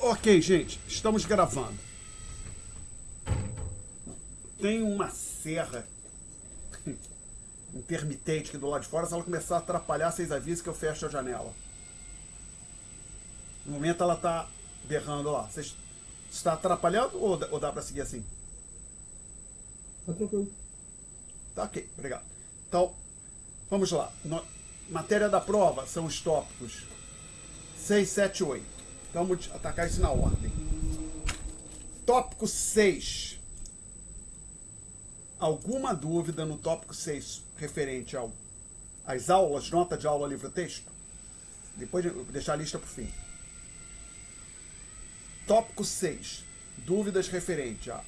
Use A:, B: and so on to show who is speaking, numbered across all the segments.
A: Ok, gente, estamos gravando. Tem uma serra intermitente aqui do lado de fora. Se ela começar a atrapalhar, vocês avisam que eu fecho a janela. No momento ela está berrando lá. Vocês está atrapalhando ou dá para seguir assim?
B: Tá tranquilo.
A: Tá ok, obrigado. Então, vamos lá. Matéria da prova são os tópicos 6, 7 e 8. Então vamos atacar isso na ordem. Tópico 6. Alguma dúvida no tópico 6 referente às aulas, nota de aula, livro, texto? Depois eu vou deixar a lista para o fim. Tópico 6. Dúvidas referente a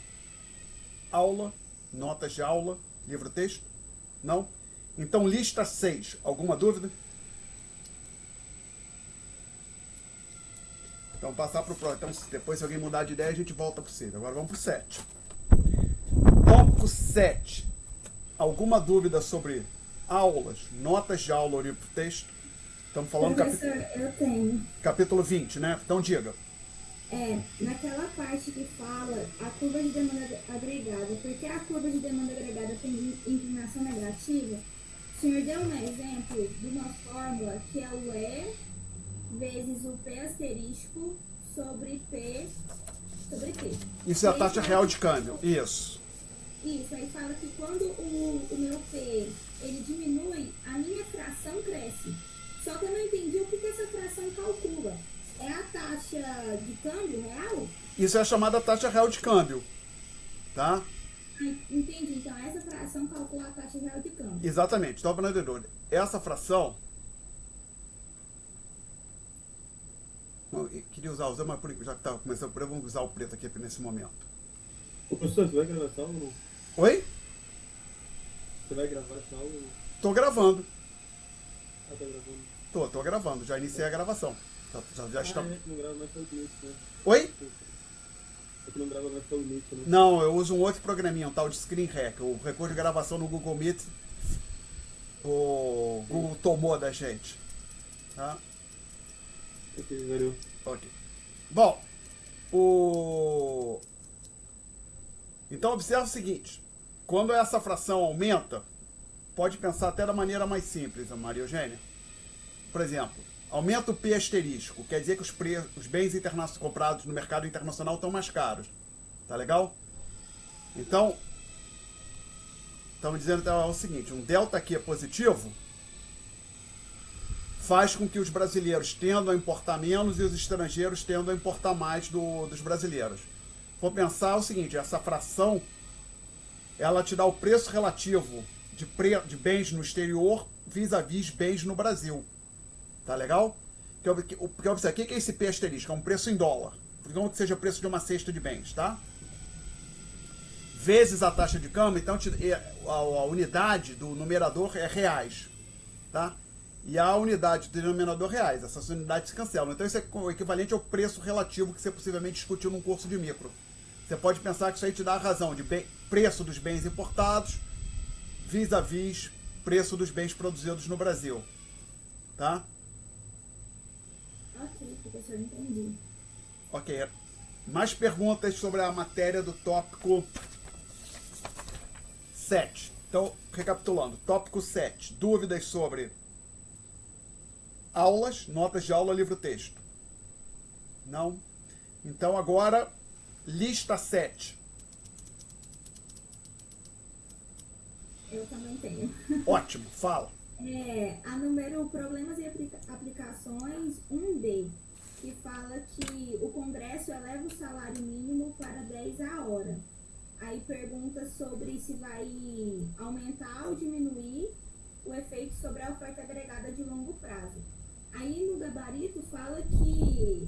A: aula, notas de aula, livro, texto? Não? Então, lista 6. Alguma dúvida? Então, passar para o próximo. Então, depois, se alguém mudar de ideia, a gente volta para o 6. Agora vamos para o 7. Tópico 7. Alguma dúvida sobre aulas, notas de aula ou livro, texto? Estamos falando
C: Professor, eu tenho.
A: capítulo 20, né? Então, diga.
C: Naquela parte que fala a curva de demanda agregada, porque a curva de demanda agregada tem inclinação negativa, o senhor deu um exemplo de uma fórmula que é o E vezes o P asterisco sobre P sobre T.
A: Isso é a taxa real de câmbio. Isso.
C: Isso, aí fala que quando o meu P ele diminui, a minha fração cresce. Só que eu não entendi o que essa fração calcula. É a taxa de câmbio real?
A: Isso é a chamada taxa real de câmbio. Tá?
C: Entendi. Então, essa fração calcula a taxa real de câmbio.
A: Exatamente. Então, aprendedor, essa fração... Eu queria usar o azul, mas já que estava começando por aí, vamos usar o preto aqui nesse momento.
B: Ô, professor, você vai gravação ou não?
A: Oi?
B: Você vai gravar essa aula ou não?
A: Tô gravando.
B: Ah, tá gravando.
A: Tô gravando. Já iniciei a gravação. Já está...
B: É que não grava mais pelo Meet, né?
A: Oi?
B: É que não grava mais pelo Meet, né?
A: Não, eu uso um outro programinha, um tal de Screen Hack. O recurso de gravação no Google Meet, o Google tomou da gente. Tá?
B: Ok, valeu.
A: Ok. Bom, então observa o seguinte. Quando essa fração aumenta, pode pensar até da maneira mais simples, Maria Eugênia. Por exemplo, aumenta o P asterisco, quer dizer que os bens comprados no mercado internacional estão mais caros. Tá legal? Então, estamos dizendo então, é o seguinte, um delta aqui é positivo, faz com que os brasileiros tendam a importar menos e os estrangeiros tendam a importar mais dos brasileiros. Vou pensar o seguinte, essa fração, ela te dá o preço relativo de bens no exterior vis-à-vis bens no Brasil. Tá legal? Porque observa, o que é esse P asterisco? É um preço em dólar. Digamos que seja o preço de uma cesta de bens, tá? Vezes a taxa de câmbio, então a unidade do numerador é reais, tá? E a unidade do denominador reais. Essas unidades se cancelam. Então isso é o equivalente ao preço relativo que você possivelmente discutiu num curso de micro. Você pode pensar que isso aí te dá a razão de preço dos bens importados vis-à-vis preço dos bens produzidos no Brasil, tá?
C: Ok, professor, entendi.
A: Ok. Mais perguntas sobre a matéria do tópico 7. Então, recapitulando. Tópico 7. Dúvidas sobre aulas, notas de aula, livro, texto. Não? Então, agora, lista 7.
C: Eu também tenho.
A: Ótimo. Fala.
C: A número Problemas e Aplicações 1B, que fala que o Congresso eleva o salário mínimo para 10 a hora. Aí pergunta sobre se vai aumentar ou diminuir o efeito sobre a oferta agregada de longo prazo. Aí no gabarito fala que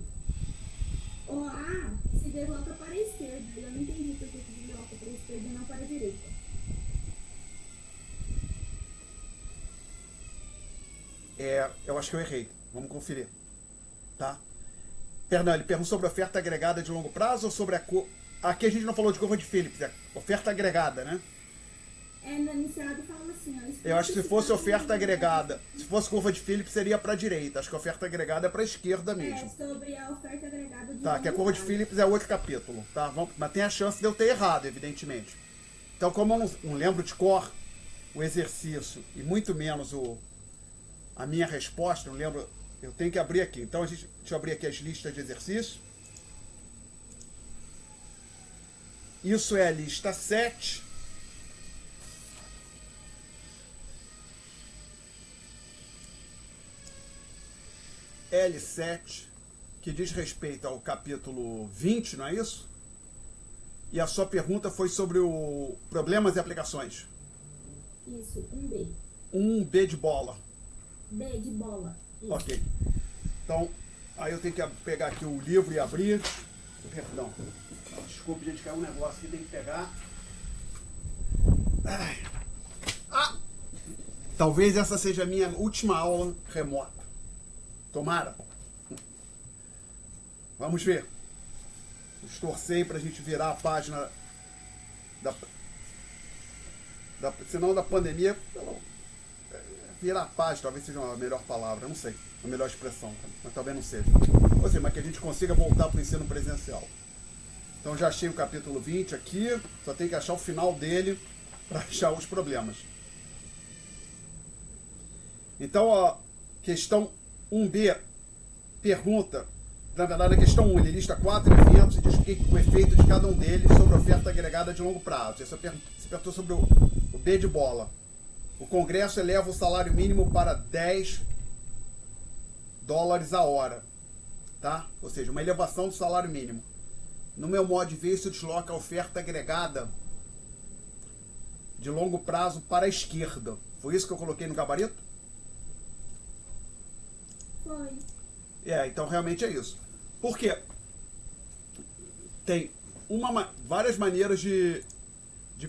C: OA se desloca para a esquerda. Eu não entendi por que se desloca para a esquerda e não para a direita.
A: Eu acho que eu errei. Vamos conferir. Tá? Perdão, ele perguntou sobre a oferta agregada de longo prazo ou sobre a... Aqui a gente não falou de curva de Phillips, é oferta agregada, né?
C: No enunciado fala assim, ó.
A: Eu acho que se fosse oferta agregada, se fosse curva de Phillips, seria para a direita. Acho que a oferta agregada é para a esquerda mesmo.
C: Sobre a oferta agregada de
A: Tá, que a curva de Phillips é outro capítulo, tá? Mas tem a chance de eu ter errado, evidentemente. Então, como eu não lembro de cor o exercício e muito menos a minha resposta, não lembro, eu tenho que abrir aqui. Então, deixa eu abrir aqui as listas de exercícios. Isso é a lista 7. L7, que diz respeito ao capítulo 20, não é isso? E a sua pergunta foi sobre o problemas e aplicações.
C: Isso, 1B.
A: 1B de bola.
C: B de bola. Isso.
A: Ok. Então, aí eu tenho que pegar aqui o livro e abrir. Perdão. Desculpe, gente, caiu um negócio que tem que pegar. Talvez essa seja a minha última aula remota. Tomara. Vamos ver. Torcer para a gente virar a página senão da pandemia, virar a página, talvez seja a melhor palavra, não sei, a melhor expressão, mas talvez não seja. Ou seja, mas que a gente consiga voltar para o ensino presencial. Então já achei o capítulo 20 aqui, só tem que achar o final dele para achar os problemas. Então, a questão 1B pergunta, na verdade a questão 1, ele lista 4 eventos e diz o efeito de cada um deles sobre a oferta agregada de longo prazo. Você perguntou sobre o B de bola. O Congresso eleva o salário mínimo para $10 a hora. Tá? Ou seja, uma elevação do salário mínimo. No meu modo de ver, isso desloca a oferta agregada de longo prazo para a esquerda. Foi isso que eu coloquei no gabarito?
C: Foi.
A: Então realmente é isso. Por quê? Tem várias maneiras de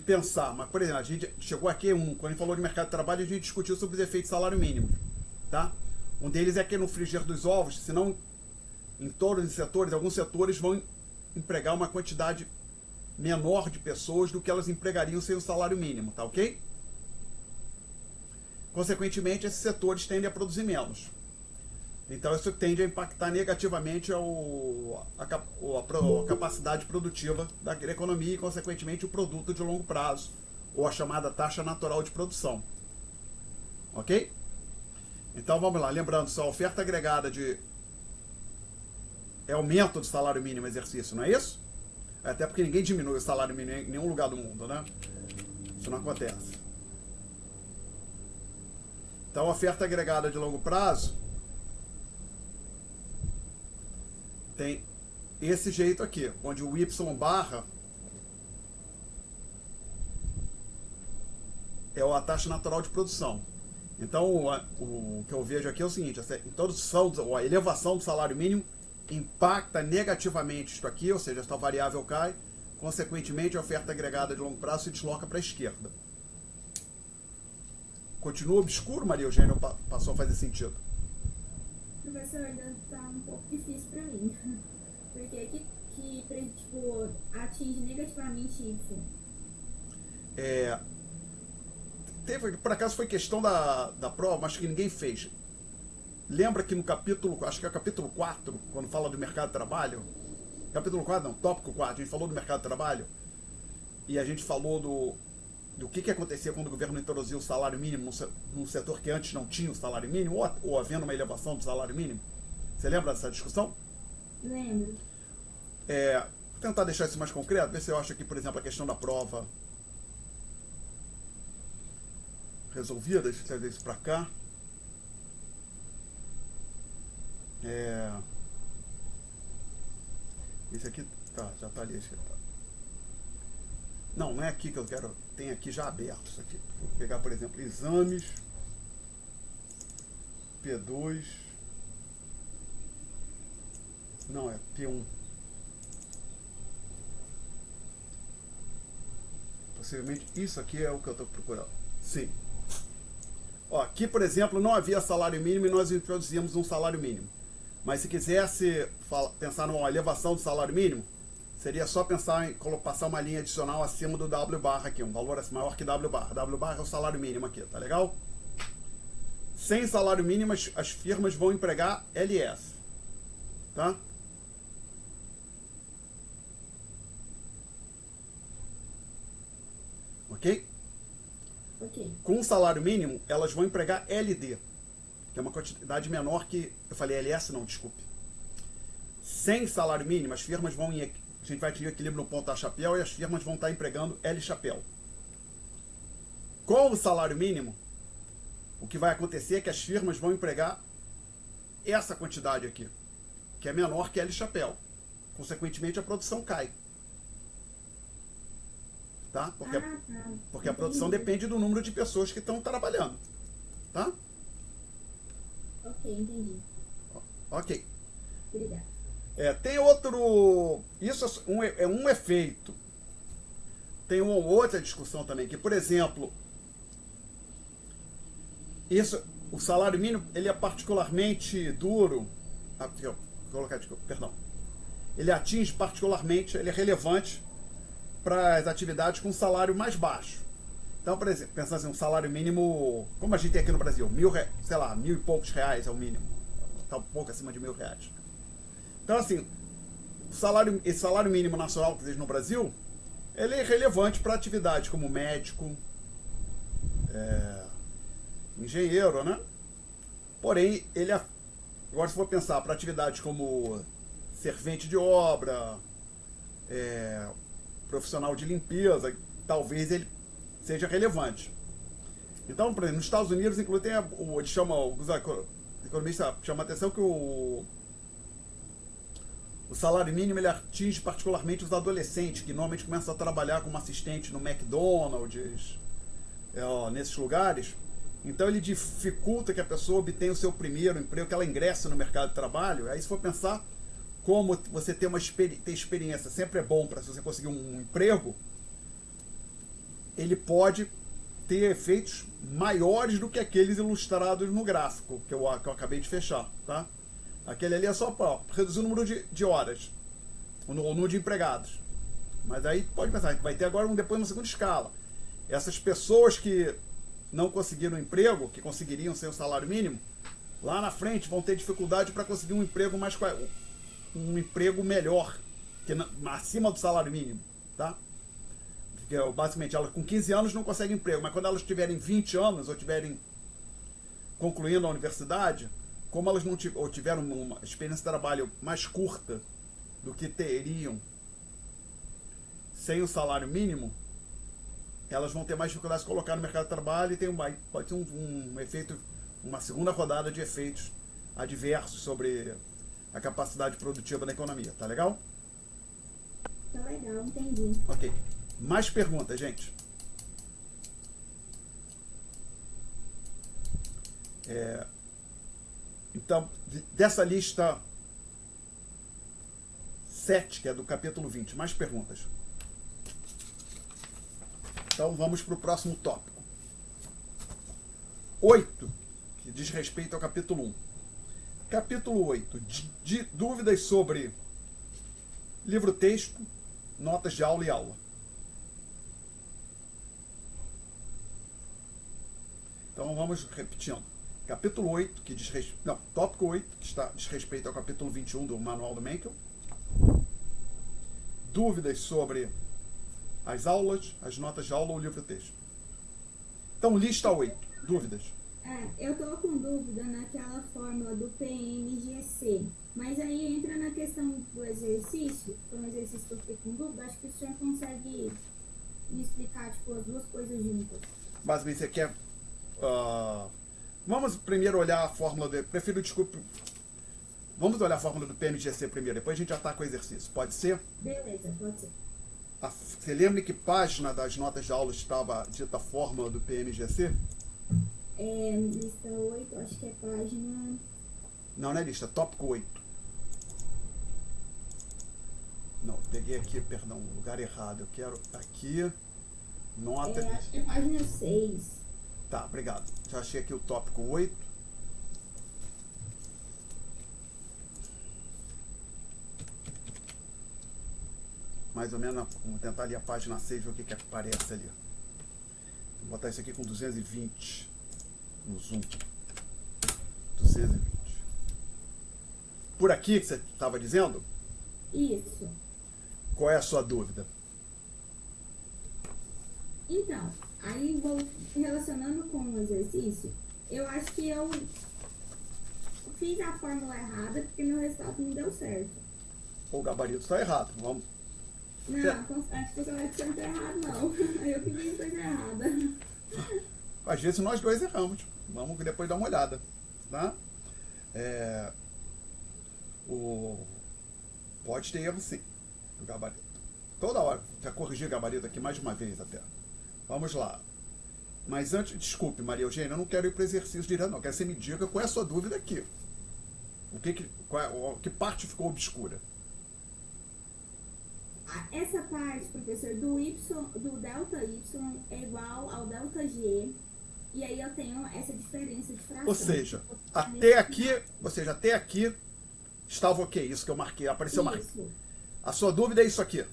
A: pensar. Mas, por exemplo, a gente chegou aqui, quando a gente falou de mercado de trabalho, a gente discutiu sobre os efeitos de salário mínimo. Tá? Um deles é que no frigir dos ovos, se não em todos os setores, alguns setores vão empregar uma quantidade menor de pessoas do que elas empregariam sem o salário mínimo, tá ok? Consequentemente, esses setores tendem a produzir menos. Então, isso tende a impactar negativamente a capacidade produtiva da economia e, consequentemente, o produto de longo prazo, ou a chamada taxa natural de produção. Ok? Então, vamos lá. Lembrando, só a oferta agregada é aumento do salário mínimo exercício, não é isso? Até porque ninguém diminui o salário mínimo em nenhum lugar do mundo, né? Isso não acontece. Então, a oferta agregada de longo prazo tem esse jeito aqui, onde o Y barra é a taxa natural de produção. Então, o que eu vejo aqui é o seguinte, a elevação do salário mínimo impacta negativamente isto aqui, ou seja, esta variável cai, consequentemente a oferta agregada de longo prazo se desloca para a esquerda. Continua obscuro, Maria Eugênia, ou passou a fazer sentido?
C: Professor, ainda está um pouco difícil para mim, porque tipo, atinge negativamente Y.
A: Por acaso foi questão da prova, mas que ninguém fez. Lembra que no capítulo, acho que é o capítulo 4, quando fala do mercado de trabalho, capítulo 4 não, tópico 4, a gente falou do mercado de trabalho, e a gente falou do que acontecia quando o governo introduziu o salário mínimo num setor que antes não tinha o salário mínimo, ou havendo uma elevação do salário mínimo. Você lembra dessa discussão?
C: Lembro.
A: Vou tentar deixar isso mais concreto, ver se eu acho aqui, por exemplo, a questão da prova resolvida. Deixa eu trazer isso para cá. Esse aqui, tá, já está ali. Não é aqui que eu quero. Tem aqui já aberto isso aqui. Vou pegar, por exemplo, exames P2. Não, é P1. Possivelmente isso aqui é o que eu estou procurando. Sim. Aqui, por exemplo, não havia salário mínimo e nós introduzimos um salário mínimo. Mas se quisesse pensar numa elevação do salário mínimo, seria só pensar em passar uma linha adicional acima do W barra aqui, um valor maior que W barra. W barra é o salário mínimo aqui, tá legal? Sem salário mínimo, as firmas vão empregar LS, tá? Ok?
C: Ok.
A: Com salário mínimo, elas vão empregar LD, que é uma quantidade menor que... Eu falei LS? Não, desculpe. Sem salário mínimo, as firmas vão... A gente vai ter equilíbrio no ponto A chapéu e as firmas vão estar empregando L chapéu. Com o salário mínimo, o que vai acontecer é que as firmas vão empregar essa quantidade aqui, que é menor que L chapéu. Consequentemente, a produção cai. Tá? Porque a produção depende do número de pessoas que estão trabalhando. Tá?
C: Ok, entendi.
A: Ok.
C: Obrigada.
A: Tem outro... Isso é um efeito. Tem uma outra discussão também, que, por exemplo, o salário mínimo ele é particularmente duro. Vou colocar, perdão. Ele atinge particularmente, ele é relevante para as atividades com salário mais baixo. Então, por exemplo, pensando assim, um salário mínimo, como a gente tem aqui no Brasil, sei lá, 1.000 e poucos reais é o mínimo. Está um pouco acima de R$1.000. Então, assim, esse salário mínimo nacional que existe no Brasil, ele é relevante para atividades como médico, engenheiro, né? Porém, agora se for pensar para atividades como servente de obra, profissional de limpeza, talvez ele seja relevante. Então, por exemplo, nos Estados Unidos, inclusive, os economistas chamam a atenção que o salário mínimo ele atinge particularmente os adolescentes, que normalmente começam a trabalhar como assistente no McDonald's, nesses lugares. Então ele dificulta que a pessoa obtenha o seu primeiro emprego, que ela ingresse no mercado de trabalho. Aí se for pensar como você ter experiência sempre é bom para você conseguir um emprego, ele pode ter efeitos maiores do que aqueles ilustrados no gráfico que eu acabei de fechar, tá? Aquele ali é só para reduzir o número de horas, o número de empregados. Mas aí pode pensar, vai ter agora depois uma segunda escala. Essas pessoas que não conseguiram emprego, que conseguiriam sem o salário mínimo, lá na frente vão ter dificuldade para conseguir um emprego um emprego melhor, acima do salário mínimo, tá? Porque, basicamente, elas com 15 anos não conseguem emprego, mas quando elas tiverem 20 anos ou tiverem concluindo a universidade, como elas não tiveram uma experiência de trabalho mais curta do que teriam sem o salário mínimo, elas vão ter mais dificuldade de colocar no mercado de trabalho e pode ter um efeito, uma segunda rodada de efeitos adversos sobre a capacidade produtiva da economia. Tá legal?
C: Tá legal, entendi.
A: Ok. Mais perguntas, gente? Então, dessa lista 7, que é do capítulo 20, mais perguntas. Então vamos para o próximo tópico. 8, que diz respeito ao capítulo 1. Capítulo 8, de dúvidas sobre livro-texto, notas de aula e aula. Então vamos repetindo. Capítulo 8, que diz respeito... Não, tópico 8, que diz respeito ao capítulo 21 do Manual do Menkel. Dúvidas sobre as aulas, as notas de aula ou livro-texto. Então, lista 8. Dúvidas.
C: Eu estou com dúvida naquela fórmula do PMGC, mas aí entra na questão do exercício, foi um exercício que eu fiquei com dúvida, acho que o senhor consegue me explicar, tipo, as duas coisas juntas.
A: Basicamente, você quer... vamos primeiro olhar a fórmula do... Vamos olhar a fórmula do PMGC primeiro, depois a gente ataca o exercício. Pode ser?
C: Beleza, pode ser.
A: Você lembra que página das notas de aula estava dita a fórmula do PMGC?
C: Lista 8, acho que é página...
A: Não é lista, tópico 8. Não, peguei aqui, perdão, lugar errado. Eu quero aqui, nota...
C: acho que é página 6.
A: Tá, obrigado. Já achei aqui o tópico 8. mais ou menos, vamos tentar ali a página 6, ver o que que aparece ali. Vou botar isso aqui com 220 no zoom. 220. Por aqui que você estava dizendo?
C: Isso.
A: Qual é a sua dúvida?
C: Então, aí vou relacionando com o exercício, eu acho que eu fiz a fórmula errada porque meu resultado não deu certo.
A: O gabarito está errado. Vamos.
C: Não, acho que o gabarito não está errado, não. Aí eu fiz coisa errada.
A: Às vezes nós dois erramos. Vamos depois dar uma olhada. Tá? Pode ter erro sim. O gabarito. Toda hora. Já corrigi o gabarito aqui mais de uma vez até. Vamos lá. Mas antes, desculpe, Maria Eugênia, eu não quero ir para o exercício direto, não. Eu quero que você me diga qual é a sua dúvida aqui. Que parte ficou obscura?
C: Essa parte, professor, do delta y é igual ao delta g. E aí eu tenho essa diferença de fração.
A: Ou seja, até aqui estava ok. Isso que eu marquei. Apareceu marquei. A sua dúvida é isso aqui.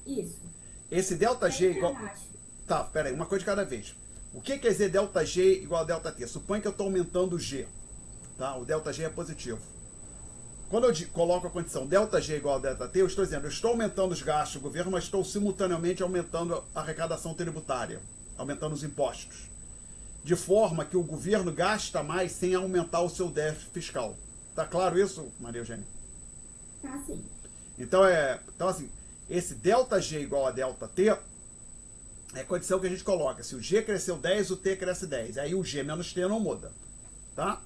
C: Isso.
A: Esse delta G igual... Tá, pera aí, uma coisa de cada vez. O que quer dizer delta G igual a delta T? Suponha que eu estou aumentando o G. Tá? O delta G é positivo. Quando eu coloco a condição delta G igual a delta T, eu estou dizendo, eu estou aumentando os gastos do governo, mas estou simultaneamente aumentando a arrecadação tributária, aumentando os impostos. De forma que o governo gasta mais sem aumentar o seu déficit fiscal. Tá claro isso, Maria Eugênia?
C: Tá sim.
A: Então, assim, esse delta G igual a delta T é a condição que a gente coloca. Se o G cresceu 10, o T cresce 10. Aí o G menos T não muda. Tá?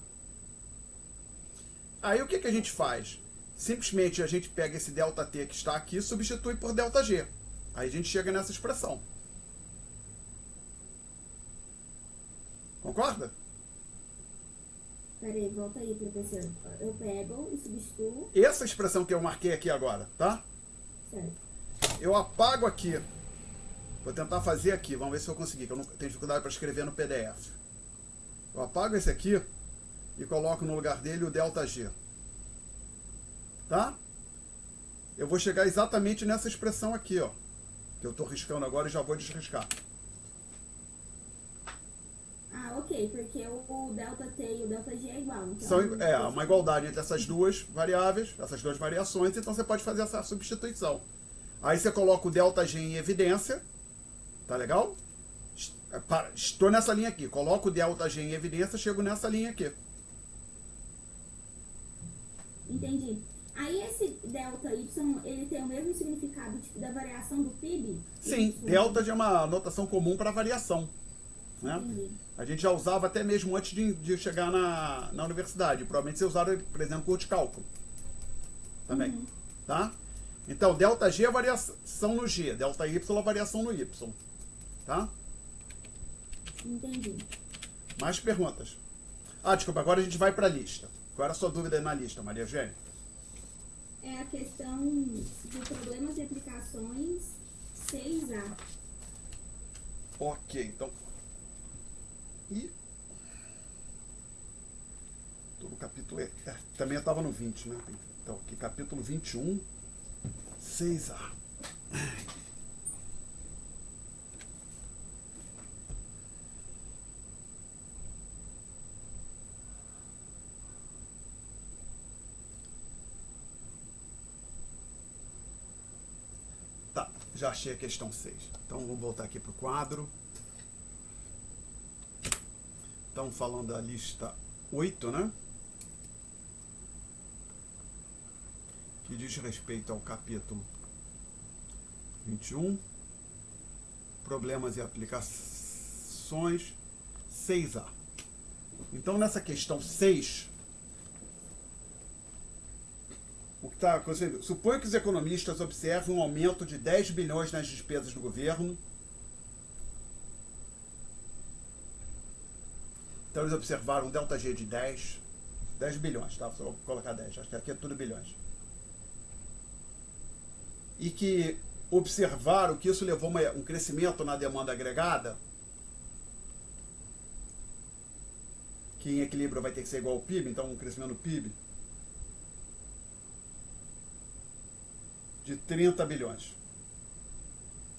A: Aí o que a gente faz? Simplesmente a gente pega esse delta T que está aqui e substitui por delta G. Aí a gente chega nessa expressão. Concorda?
C: Peraí, volta aí, professor. Eu pego e substituo.
A: Essa expressão que eu marquei aqui agora, tá?
C: Certo.
A: Eu apago aqui. Vou tentar fazer aqui. Vamos ver se eu conseguir, que eu não tenho dificuldade para escrever no PDF. Eu apago esse aqui e coloco no lugar dele o delta G. Tá? Eu vou chegar exatamente nessa expressão aqui, ó. Que eu estou riscando agora e já vou desriscar.
C: Ah, ok, porque o delta T e o delta G é igual. Então,
A: uma igualdade entre essas duas variáveis, essas duas variações, então você pode fazer essa substituição. Aí você coloca o delta G em evidência, tá legal? Estou nessa linha aqui, coloco o delta G em evidência, chego nessa linha aqui.
C: Entendi. Aí esse delta Y, ele tem o mesmo significado da variação do PIB?
A: Sim, delta é uma notação comum para variação. Né?
C: Entendi.
A: A gente já usava até mesmo antes de chegar na universidade. Provavelmente você usava, por exemplo, curso de cálculo. Também.
C: Uhum.
A: Tá? Então, delta G é a variação no G. Delta Y é a variação no Y. Tá?
C: Entendi.
A: Mais perguntas? Ah, desculpa, agora a gente vai para a lista. Qual era a sua dúvida na lista, Maria Eugênia?
C: É a questão de problemas de aplicações 6A.
A: Ok, então... E... Tô no capítulo... também eu estava no 20, né? Então, aqui, capítulo 21, 6A. Tá, já achei a questão 6. Então, vamos voltar aqui para o quadro. Estamos falando da lista 8, né? Que diz respeito ao capítulo 21, problemas e aplicações 6A. Então, nessa questão 6, o que está acontecendo? Suponha que os economistas observem um aumento de 10 bilhões nas despesas do governo. Então eles observaram um delta G de 10 bilhões, tá? Só vou colocar 10, acho que aqui é tudo bilhões. E que observaram que isso levou um crescimento na demanda agregada, que em equilíbrio vai ter que ser igual ao PIB, então um crescimento do PIB de 30 bilhões.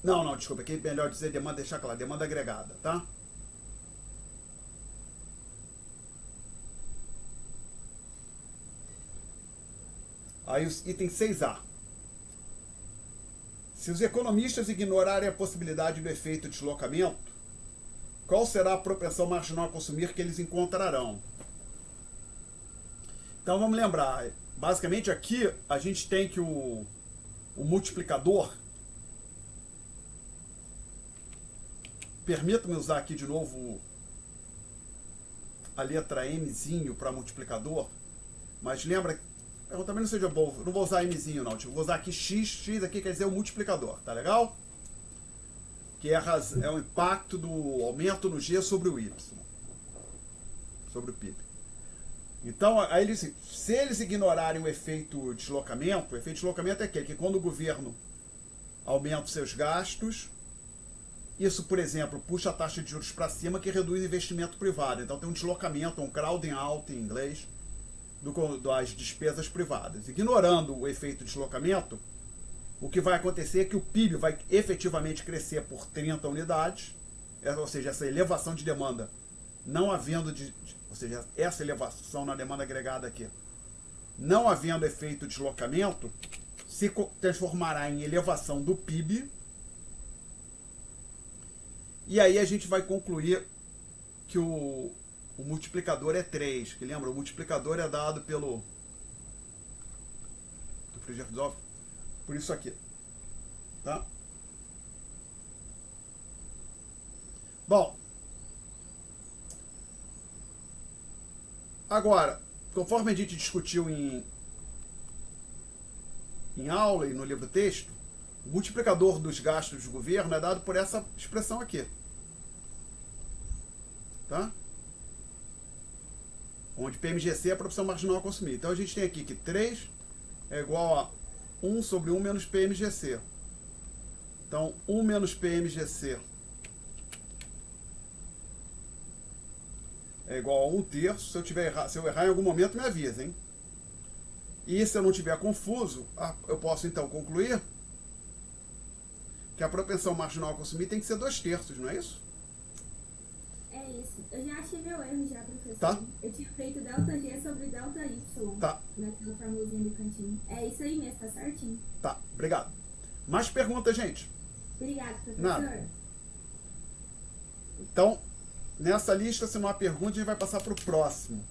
A: Não, desculpa, aqui é melhor dizer demanda, deixar claro, demanda agregada, tá? Aí o item 6A. Se os economistas ignorarem a possibilidade do efeito deslocamento, qual será a propensão marginal a consumir que eles encontrarão? Então vamos lembrar, basicamente aqui a gente tem que o multiplicador, permita-me usar aqui de novo a letra Mzinho para multiplicador, mas lembra, eu também não seja bom, não vou usar Mzinho não, vou usar aqui X aqui quer dizer o multiplicador, tá legal? Que é o impacto do aumento no G sobre o Y, sobre o PIB. Então, aí se eles ignorarem o efeito deslocamento é aquele que quando o governo aumenta os seus gastos, isso, por exemplo, puxa a taxa de juros para cima, que reduz o investimento privado. Então tem um deslocamento, um crowding out em inglês, das despesas privadas. Ignorando o efeito deslocamento, o que vai acontecer é que o PIB vai efetivamente crescer por 30 unidades, ou seja, essa elevação de demanda, não havendo, ou seja, essa elevação na demanda agregada aqui, não havendo efeito deslocamento, se transformará em elevação do PIB, e aí a gente vai concluir que o multiplicador é 3, que lembra, o multiplicador é dado pelo por isso aqui, tá? Bom, agora, conforme a gente discutiu em aula e no livro-texto, o multiplicador dos gastos do governo é dado por essa expressão aqui, tá? Onde PMGC é a proporção marginal a consumir. Então a gente tem aqui que 3 é igual a 1 sobre 1 menos PMGC. Então 1 menos PMGC é igual a 1/3. Se eu errar em algum momento, me avisa, hein? E se eu não tiver confuso, eu posso então concluir que a propensão marginal a consumir tem que ser 2/3, não é isso?
C: É isso. Eu já achei meu erro já, professor.
A: Tá.
C: Eu tinha feito ΔG sobre ΔY.
A: Tá.
C: Naquela formulazinha do cantinho. É isso aí mesmo, tá certinho.
A: Tá, obrigado. Mais perguntas, gente?
C: Obrigado, professor.
A: Nada. Então, nessa lista, se não há pergunta, a gente vai passar para o próximo.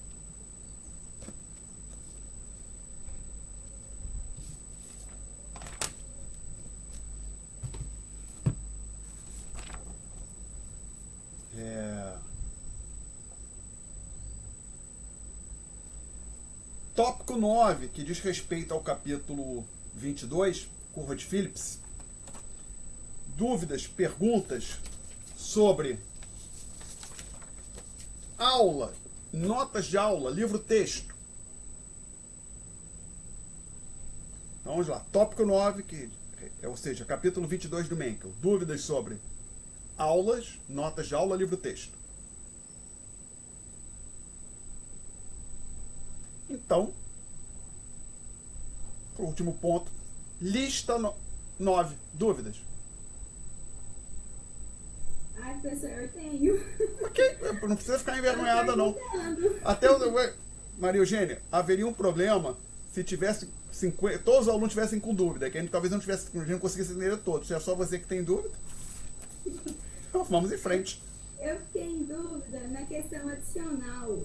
A: Tópico 9, que diz respeito ao capítulo 22, curva de Phillips. Dúvidas, perguntas sobre aula, notas de aula, livro-texto. Então vamos lá, tópico 9, ou seja, capítulo 22 do Menkel. Dúvidas sobre aulas, notas de aula, livro-texto. Então, o último ponto, lista 9, dúvidas.
C: Ai, professor, eu tenho.
A: Ok, não precisa ficar envergonhada, não. Até Maria Eugênia, haveria um problema se tivesse 50, todos os alunos tivessem com dúvida, que a gente talvez não tivesse, a gente não conseguisse entender todos. Se é só você que tem dúvida, então vamos em frente.
C: Eu fiquei em dúvida na questão adicional.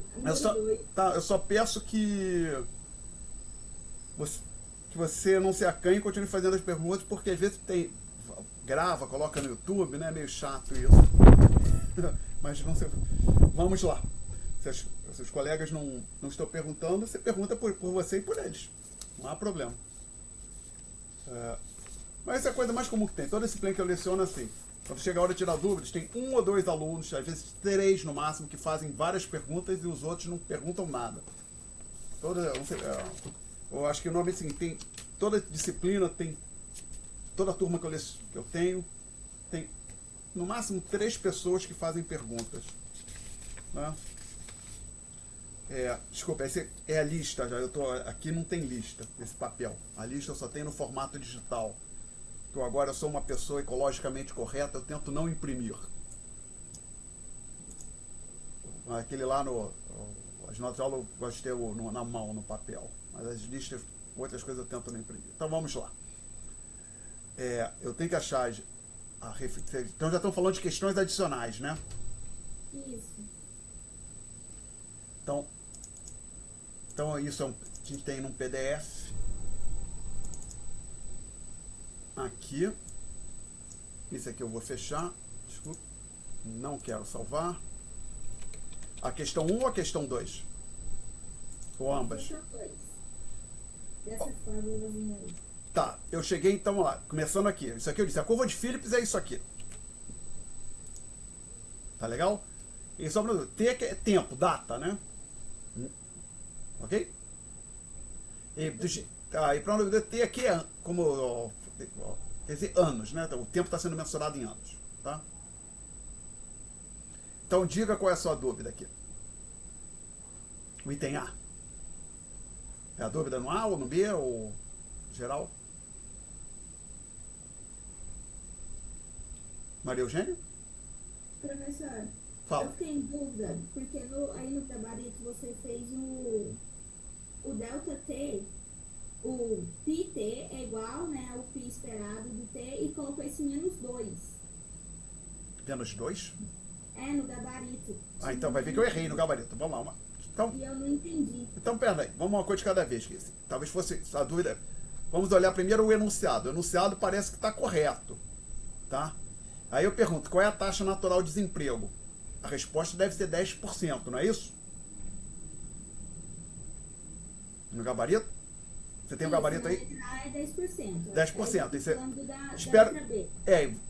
A: Eu só peço que você não se acanhe e continue fazendo as perguntas, porque às vezes grava, coloca no YouTube, né? É meio chato isso. Mas não sei. Vamos lá. Se os colegas não estão perguntando, você pergunta por você e por eles. Não há problema. Mas essa é a coisa mais comum que tem. Toda disciplina que eu leciono assim. Quando chega a hora de tirar dúvidas, tem 1 ou 2 alunos, às vezes 3 no máximo, que fazem várias perguntas e os outros não perguntam nada. Eu acho que normalmente assim, tem toda disciplina, tem toda a turma que eu tenho, tem no máximo 3 pessoas que fazem perguntas, né? Desculpa, esse é a lista já. Aqui não tem lista, esse papel. A lista eu só tenho no formato digital. Eu agora sou uma pessoa ecologicamente correta, eu tento não imprimir. Aquele lá as notas de aula eu gosto de ter na mão, no papel. Mas as listas, outras coisas eu tento não imprimir. Então vamos lá. Eu tenho que achar então já estão falando de questões adicionais, né?
C: Isso.
A: Então isso a gente tem num PDF. Aqui. Esse aqui eu vou fechar. Desculpa. Não quero salvar. A questão 1 ou a questão 2? Ou ambas?
C: Questão 2. Dessa fórmulazinha aí.
A: Tá, eu cheguei então lá, começando aqui. Isso aqui eu disse, a curva de Phillips é isso aqui. Tá legal? E só para T é tempo, data, né? Ok? E para onde T aqui é como, quer dizer, anos, né? Então, o tempo está sendo mensurado em anos, tá? Então diga qual é a sua dúvida aqui. O item A. É a dúvida no A ou no B ou geral? Maria Eugênia?
C: Professor,
A: Fala.
C: eu fiquei em dúvida, porque aí no gabarito você fez o delta T, o pi T é igual, né, ao pi esperado do T e colocou esse menos 2.
A: Menos 2?
C: No gabarito.
A: Então vai ver que eu errei no gabarito. Vamos lá. Então,
C: E eu não entendi.
A: então pera aí. Vamos uma coisa de cada vez. Talvez fosse a dúvida. Vamos olhar primeiro o enunciado. O enunciado parece que está correto. Tá? Aí eu pergunto, qual é a taxa natural de desemprego? A resposta deve ser 10%, não é isso? No gabarito? Você tem um gabarito aí?
C: É 10%.
A: 10%. Isso é...
C: Da
A: Espera.
C: letra B.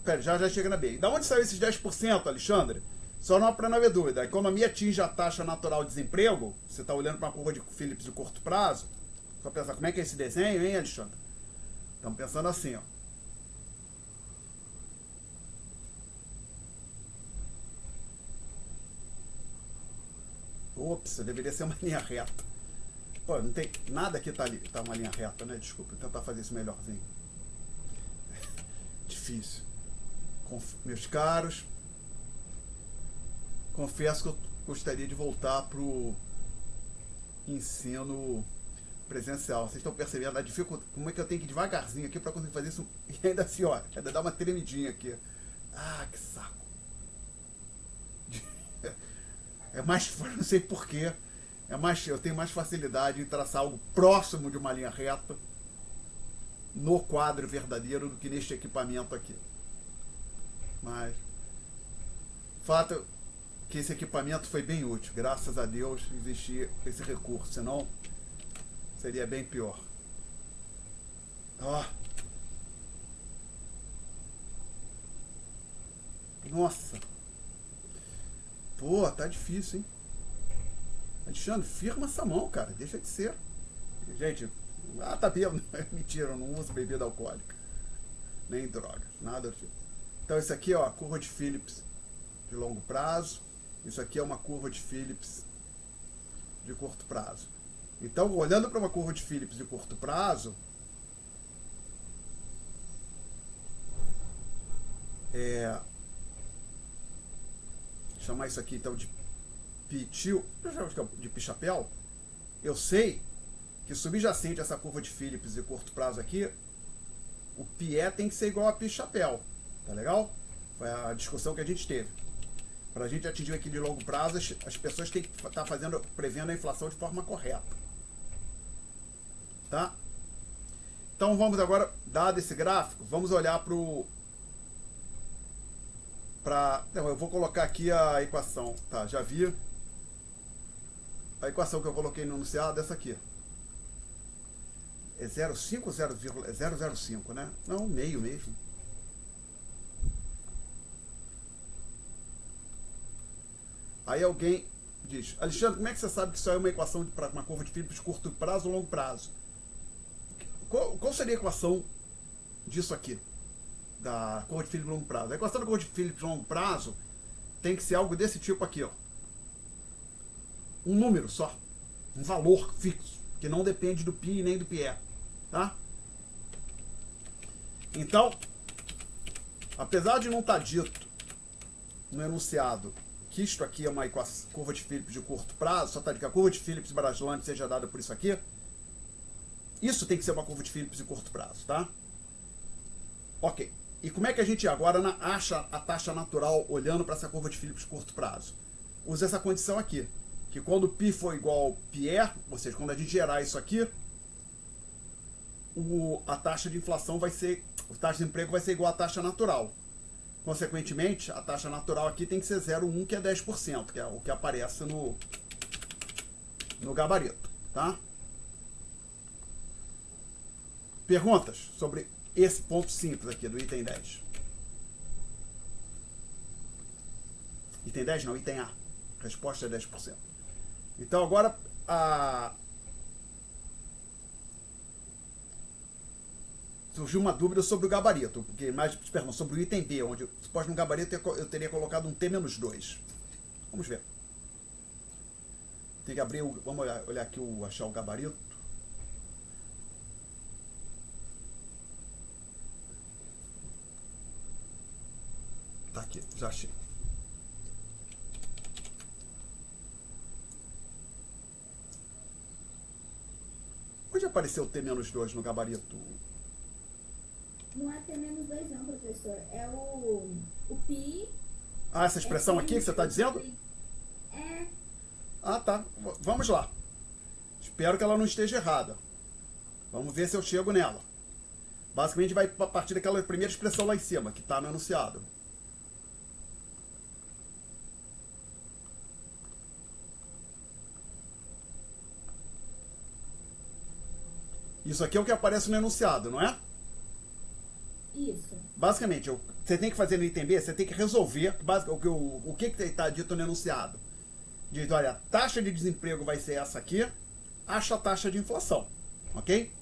A: Pera, já chega na B. E da onde saiu esses 10%, Alexandre? Só não para não haver dúvida. A economia atinge a taxa natural de desemprego. Você está olhando para uma curva de Phillips de curto prazo. Só pensar como é que é esse desenho, hein, Alexandre? Estamos pensando assim, ó. Ops, deveria ser uma linha reta. Pô, não tem nada aqui tá uma linha reta, né? Desculpa, vou tentar fazer isso melhorzinho. Difícil. Meus caros, confesso que eu gostaria de voltar pro ensino presencial. Vocês estão percebendo a dificuldade? Como é que eu tenho que ir devagarzinho aqui para conseguir fazer isso? E ainda assim, ó, ainda dá uma tremidinha aqui. Ah, que saco. Não sei porquê. Eu tenho mais facilidade em traçar algo próximo de uma linha reta no quadro verdadeiro do que neste equipamento aqui. Mas fato é que esse equipamento foi bem útil. Graças a Deus existia esse recurso, senão seria bem pior. Ó. Nossa. Pô, tá difícil, hein? Alexandre, firma essa mão, cara. Deixa de ser. Gente, tá bêbado. Mentira, eu não uso bebida alcoólica. Nem drogas, nada do tipo. Então, isso aqui, ó, a curva de Phillips de longo prazo. Isso aqui é uma curva de Phillips de curto prazo. Então, olhando para uma curva de Phillips de curto prazo, chamar isso aqui então de pitil, de pichapéu, eu sei que subjacente a essa curva de Phillips de curto prazo aqui, o PE tem que ser igual a pichapéu, tá legal? Foi a discussão que a gente teve. Para a gente atingir o equilíbrio de longo prazo, as pessoas têm que estar prevendo a inflação de forma correta. Tá? Então vamos agora, dado esse gráfico, vamos olhar Não, eu vou colocar aqui a equação. Tá, já vi. A equação que eu coloquei no enunciado é essa aqui. É 0,5 ou 0,005, né? Não, meio mesmo. Aí alguém diz, Alexandre, como é que você sabe que isso é uma equação para uma curva de Phillips de curto prazo ou longo prazo? Qual seria a equação disso aqui? Da curva de Phillips de longo prazo. A equação da curva de Phillips de longo prazo tem que ser algo desse tipo aqui, ó. Um número só. um valor fixo, que não depende do PI nem do PE, tá? Então, apesar de não estar dito no enunciado que isto aqui é uma curva de Phillips de curto prazo, só está dizendo que a curva de Phillips Brasland seja dada por isso aqui, isso tem que ser uma curva de Phillips de curto prazo, tá? Ok. E como é que a gente agora acha a taxa natural olhando para essa curva de Phillips de curto prazo? Usa essa condição aqui, que quando π for igual ao πe, ou seja, quando a gente gerar isso aqui, a taxa de inflação vai ser, a taxa de emprego vai ser igual à taxa natural. Consequentemente, a taxa natural aqui tem que ser 0,1, que é 10%, que é o que aparece no gabarito, tá? Perguntas sobre esse ponto simples aqui do item 10. Item 10 não, item A. Resposta é 10%. Então agora surgiu uma dúvida sobre o gabarito, porque perdão, sobre o item B, onde supostamente no gabarito eu teria colocado um T-2. Vamos ver. Tem que abrir, vamos olhar aqui, achar o gabarito. Tá aqui, já achei. Onde apareceu o T-2 no gabarito?
C: Não é T-2 não, professor. É o PI.
A: Ah, essa expressão aqui que você está dizendo?
C: É.
A: Ah, tá. Vamos lá. Espero que ela não esteja errada. Vamos ver se eu chego nela. Basicamente vai a partir daquela primeira expressão lá em cima, que está no enunciado. Isso aqui é o que aparece no enunciado, não é?
C: Isso.
A: Basicamente, você tem que fazer no item B, você tem que resolver o que está dito no enunciado. Diz, olha, a taxa de desemprego vai ser essa aqui, acha a taxa de inflação, ok?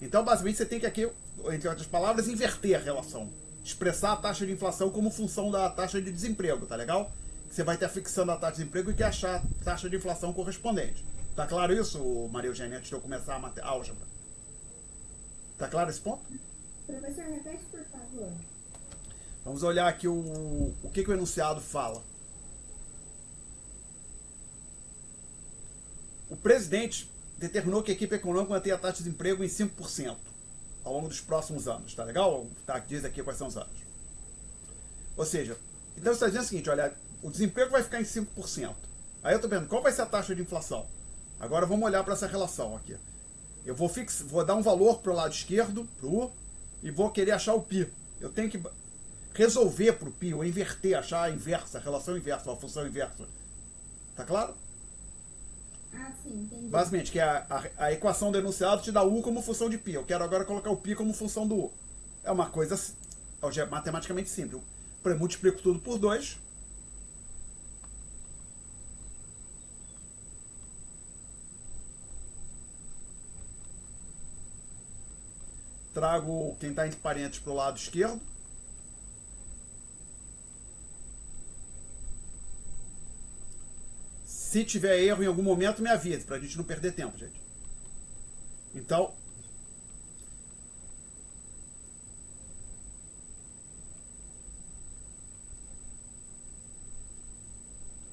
A: Então, basicamente, você tem que aqui, entre outras palavras, inverter a relação. Expressar a taxa de inflação como função da taxa de desemprego, tá legal? Você vai estar fixando a taxa de desemprego e quer achar a taxa de inflação correspondente. Tá claro isso, Maria Eugênia, antes de eu começar a álgebra? Tá claro esse ponto?
C: Professor, repete, por favor.
A: Vamos olhar aqui o que o enunciado fala. O presidente determinou que a equipe econômica mantenha a taxa de desemprego em 5% ao longo dos próximos anos. Tá legal? Tá, diz aqui quais são os anos. Ou seja, então você está dizendo o seguinte, olha, o desemprego vai ficar em 5%. Aí eu estou vendo qual vai ser a taxa de inflação. Agora vamos olhar para essa relação aqui. Eu vou dar um valor para o lado esquerdo, pro U, e vou querer achar o π. Eu tenho que resolver para o π, ou inverter, achar a inversa, a relação inversa, a função inversa. Tá claro?
C: Ah, sim, entendi.
A: Basicamente, que a equação do enunciado te dá U como função de π. Eu quero agora colocar o π como função do U. É uma coisa matematicamente simples. Eu multiplico tudo por 2. Trago quem está entre parênteses para o lado esquerdo. Se tiver erro em algum momento, me avise, para a gente não perder tempo, gente. Então,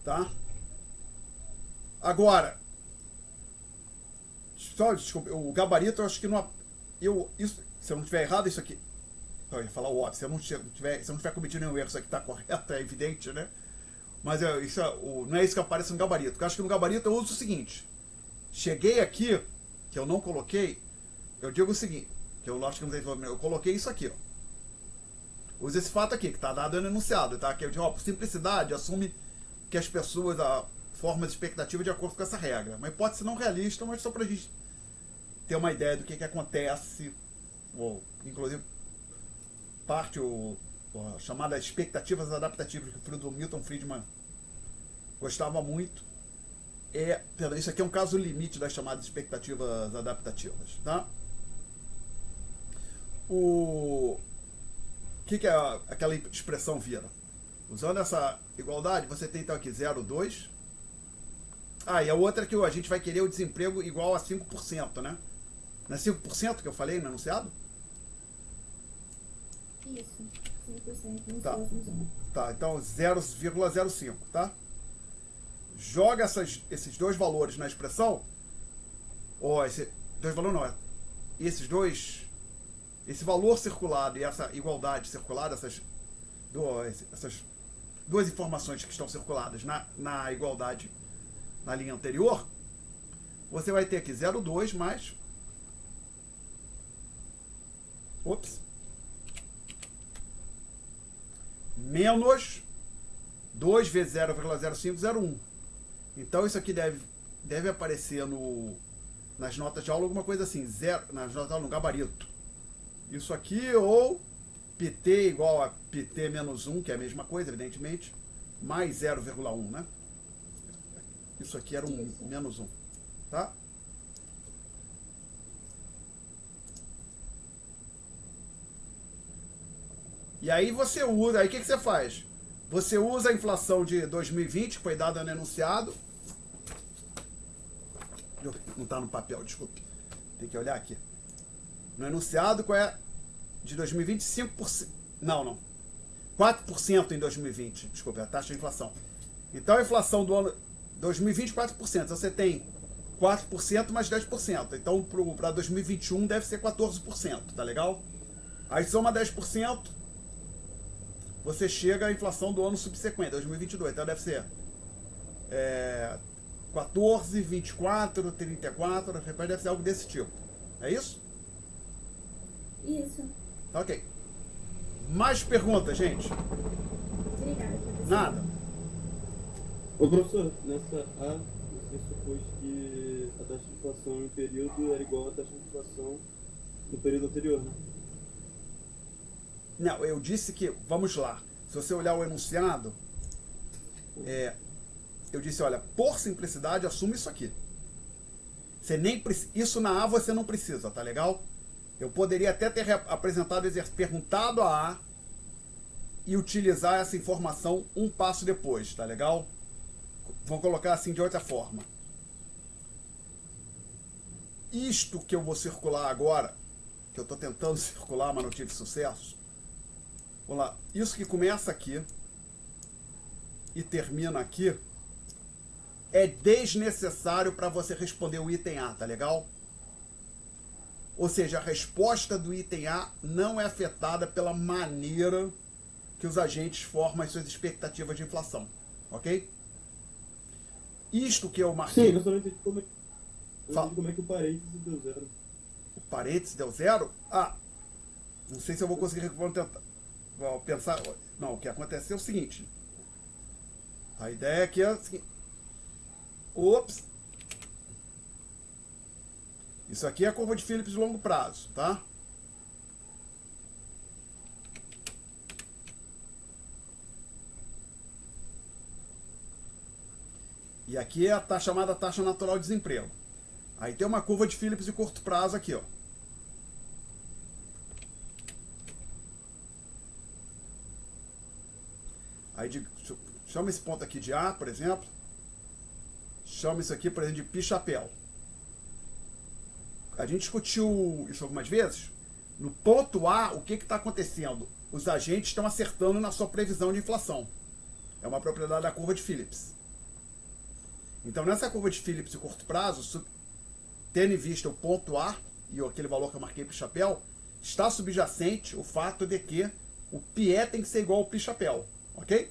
A: tá? Agora, só, desculpa, o gabarito eu acho que não... Isso, se eu não estiver errado, isso aqui... Eu ia falar o óbvio, se eu não tiver cometido nenhum erro, isso aqui está correto, é evidente, né? Mas não é isso que aparece no gabarito. Porque eu acho que no gabarito eu uso o seguinte. Cheguei aqui, que eu não coloquei, eu digo o seguinte, que eu acho que eu coloquei isso aqui, ó. Usa esse fato aqui, que está dado no enunciado, tá? Que eu digo, ó, por simplicidade, assume que as pessoas formam as expectativas de acordo com essa regra. Uma hipótese não realista, mas só para a gente ter uma ideia do que acontece, ou inclusive parte chamada expectativas adaptativas, que o Milton Friedman gostava muito. Isso aqui é um caso limite das chamadas expectativas adaptativas, tá? O que aquela expressão vira? Usando essa igualdade, você tem então aqui 0,2 Ah, e a outra é que a gente vai querer o desemprego igual a 5%, né? Não é 5% que eu falei no enunciado?
C: Isso, 5% nos
A: Tá.
C: próximos anos.
A: Tá, então 0,05, tá? Joga esses dois valores na expressão. Dois valores não, esses dois, esse valor circulado e essa igualdade circulada, essas duas informações que estão circuladas na igualdade na linha anterior, você vai ter aqui 0,2 mais menos 2 vezes 0,05, 0,1. Então isso aqui deve aparecer nas notas de aula alguma coisa assim, nas notas de aula no gabarito. Isso aqui, ou PT igual a PT menos 1, que é a mesma coisa, evidentemente, mais 0,1, né? Isso aqui era menos 1, tá? E aí você usa, aí o que você faz? Você usa a inflação de 2020, que foi dada no enunciado. Não está no papel, desculpe. Tem que olhar aqui. No enunciado, qual é? De 2020, 5%. Não. 4% em 2020. Desculpe, a taxa de inflação. Então a inflação do ano 2020, 4%. Então você tem 4% mais 10%. Então para 2021 deve ser 14%, tá legal? Aí soma 10%, você chega à inflação do ano subsequente, 2022. Então deve ser 14, 24, 34, deve ser algo desse tipo. É isso?
C: Isso.
A: Tá, ok. Mais perguntas, gente?
C: Obrigada, professor.
A: Nada.
B: Ô professor, nessa A, você supôs que a taxa de inflação em um período era igual à taxa de inflação no período anterior, né?
A: Não, eu disse que, vamos lá, se você olhar o enunciado, eu disse, olha, por simplicidade, assume isso aqui. Isso na A você não precisa, tá legal? Eu poderia até ter apresentado, perguntado a A e utilizar essa informação um passo depois, tá legal? Vamos colocar assim de outra forma. Isto que eu vou circular agora, que eu estou tentando circular, mas não tive sucesso. Vamos lá. Isso que começa aqui e termina aqui é desnecessário para você responder o item A, tá legal? Ou seja, a resposta do item A não é afetada pela maneira que os agentes formam as suas expectativas de inflação, ok? Isto que eu marquei...
B: Sim, eu só não entendi como é que o parênteses deu zero.
A: O parênteses deu zero? Ah, não sei se eu vou conseguir pensar... Não, o que aconteceu é o seguinte. A ideia aqui é a seguinte. Ops. Isso aqui é a curva de Phillips de longo prazo, tá? E aqui é a chamada taxa natural de desemprego. Aí tem uma curva de Phillips de curto prazo aqui, ó. Aí chama esse ponto aqui de A, por exemplo. Chama isso aqui, por exemplo, de pi-chapéu. A gente discutiu isso algumas vezes. No ponto A, o que está acontecendo? Os agentes estão acertando na sua previsão de inflação. É uma propriedade da curva de Phillips. Então, nessa curva de Phillips de curto prazo, tendo em vista o ponto A e aquele valor que eu marquei pi-chapéu, está subjacente o fato de que o PE tem que ser igual ao pi-chapéu. Ok?